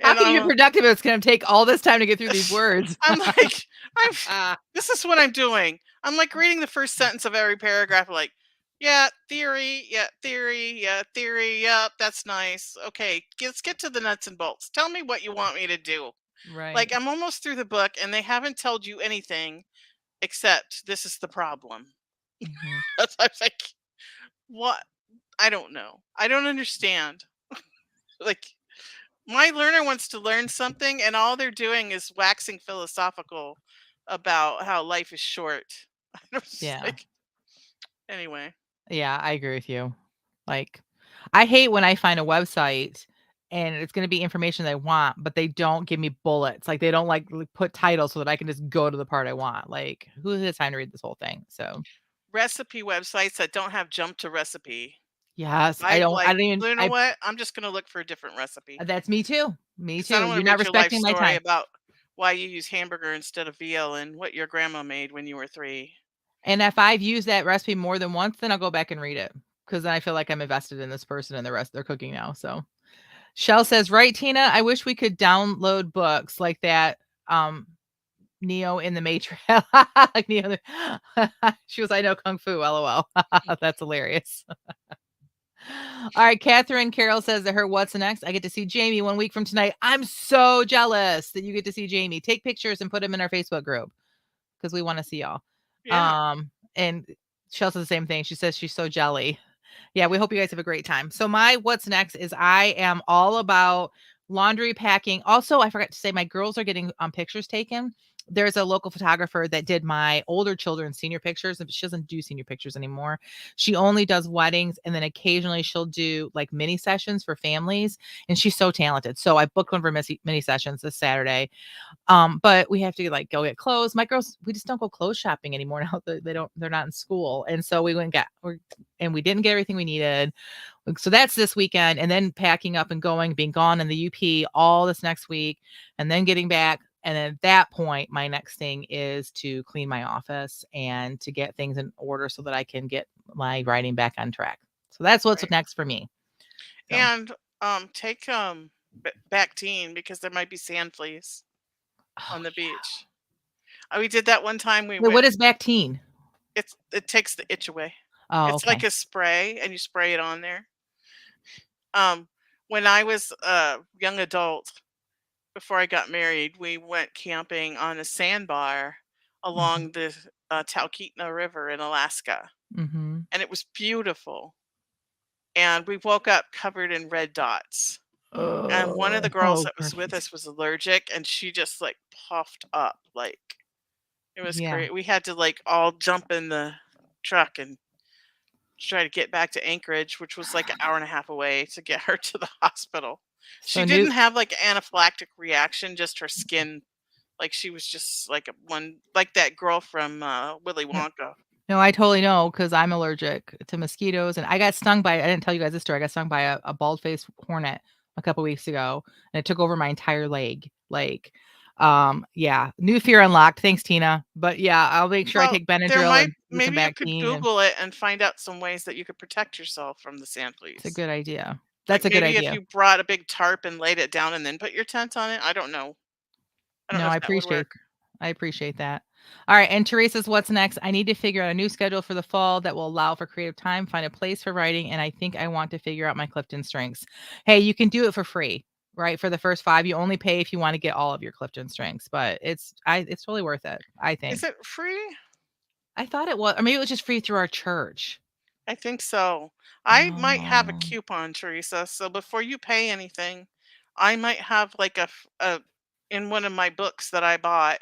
And can you be productive if it's going to take all this time to get through these words? I'm like, I'm this is what I'm doing. I'm like reading the first sentence of every paragraph, like, yeah, theory, yeah, theory, yep, that's nice. Okay, let's get to the nuts and bolts. Tell me what you want me to do. Like, Right. I'm almost through the book and they haven't told you anything except this is the problem. Mhm. That's I was like, what? I don't know. I don't understand. Like, my learner wants to learn something and all they're doing is waxing philosophical about how life is short. I was just Yeah. like, anyway. Yeah, I agree with you. Like, I hate when I find a website. and it's gonna be information I want, but they don't give me bullets. Like, they don't, put titles so that I can just go to the part I want. Like, who has time to read this whole thing? So, Recipe websites that don't have jump to recipe. yes, I I like, don't even you know I what? I'm just gonna look for a different recipe that's me too. Me because I too. don't wanna You're not read your life respecting my story time. about why you use hamburger instead of veal and what your grandma made when you were 3. And if I've used that recipe more than once, then I'll go back and read it because then I feel like I'm invested in this person and the rest they're cooking now. So, Shell says, "Right, Tina? I wish we could download books like that, um, Neo in the Matrix." Like Neo she was, "I know kung fu, LOL." That's hilarious. All right, Catherine Carroll says that her what's next? I get to see Jamie 1 week from tonight. I'm so jealous that you get to see Jamie. Take pictures and put them in our Facebook group because we want to see y'all. Yeah, And Shell says the same thing. She says she's so jelly. Yeah, we hope you guys have a great time. So my what's next is I am all about laundry packing. Also, I forgot to say my girls are getting pictures taken. There's a local photographer that did my older children's senior pictures, and she doesn't do senior pictures anymore. She only does weddings, and then occasionally she'll do like mini sessions for families. And she's so talented. So I booked one for mini sessions this Saturday. But we have to like go get clothes. My girls, we just don't go clothes shopping anymore now that they're not in school. And so we went and and we didn't get everything we needed. So that's this weekend, and then packing up and going, being gone in the UP all this next week, and then getting back. And then at that point, my next thing is to clean my office and to get things in order so that I can get my writing back on track. So that's what's right. next for me. So, And, take, Bactine because there might be sand fleas oh on the yeah. beach. We did that one time we Wait, what went. is Bactine? It takes the itch away. Oh, It's like okay. a spray, and you spray it on there. Um, when I was a young adult, before I got married, we went camping on a sandbar Mhm. along the, Talkeetna River in Alaska, Mhm. and it was beautiful, and we woke up covered in red dots, and one of the Oh, girls oh, that was with great. us was allergic, and she just, like, puffed up, like, it was Yeah. great. We had to, like, all jump in the truck and try to get back to Anchorage, which was, like, an hour and a half away to get her to the hospital. So She new didn't have, like, an anaphylactic reaction, just her skin, like, she was just like a one like that girl from, Willy no, Wonka. no, I totally know because 'cause I'm allergic to mosquitoes, and I got stung by I didn't tell you guys this story. I got stung by a bald-faced hornet a couple weeks ago, and it took over my entire leg. Like, yeah, new fear unlocked. Thanks, Tina. But yeah, I'll make sure I Well, take there Benadryl might and do some maybe you could Bactine, and Google it and find out some ways that you could protect yourself from the sand it's a fleas. good idea. Like, That's a good maybe if idea. you brought a big tarp and laid it down and then put your tent on it, I don't know. I don't know No, if that would work. I appreciate that. All right, and Teresa's what's next? I need to figure out a new schedule for the fall that will allow for creative time, find a place for writing, and I think I want to figure out my Clifton strengths. Hey, you can do it for free, right? For the first 5, you only pay if you want to get all of your Clifton strengths, but it's totally worth it, I Is think. it free? I thought it was, or maybe it was just free through our church. I think so. I might have a Oh, coupon, Teresa. So before you pay anything, I might have like a in one of my books that I bought,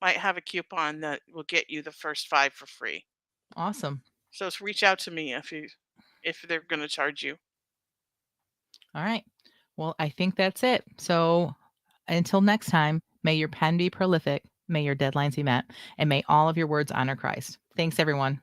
might have a coupon that will get you the first 5 for free. awesome. So reach out to me if they're going to charge you. All right. Well, I think that's it. So until next time, may your pen be prolific, may your deadlines be met, and may all of your words honor Christ. Thanks, everyone.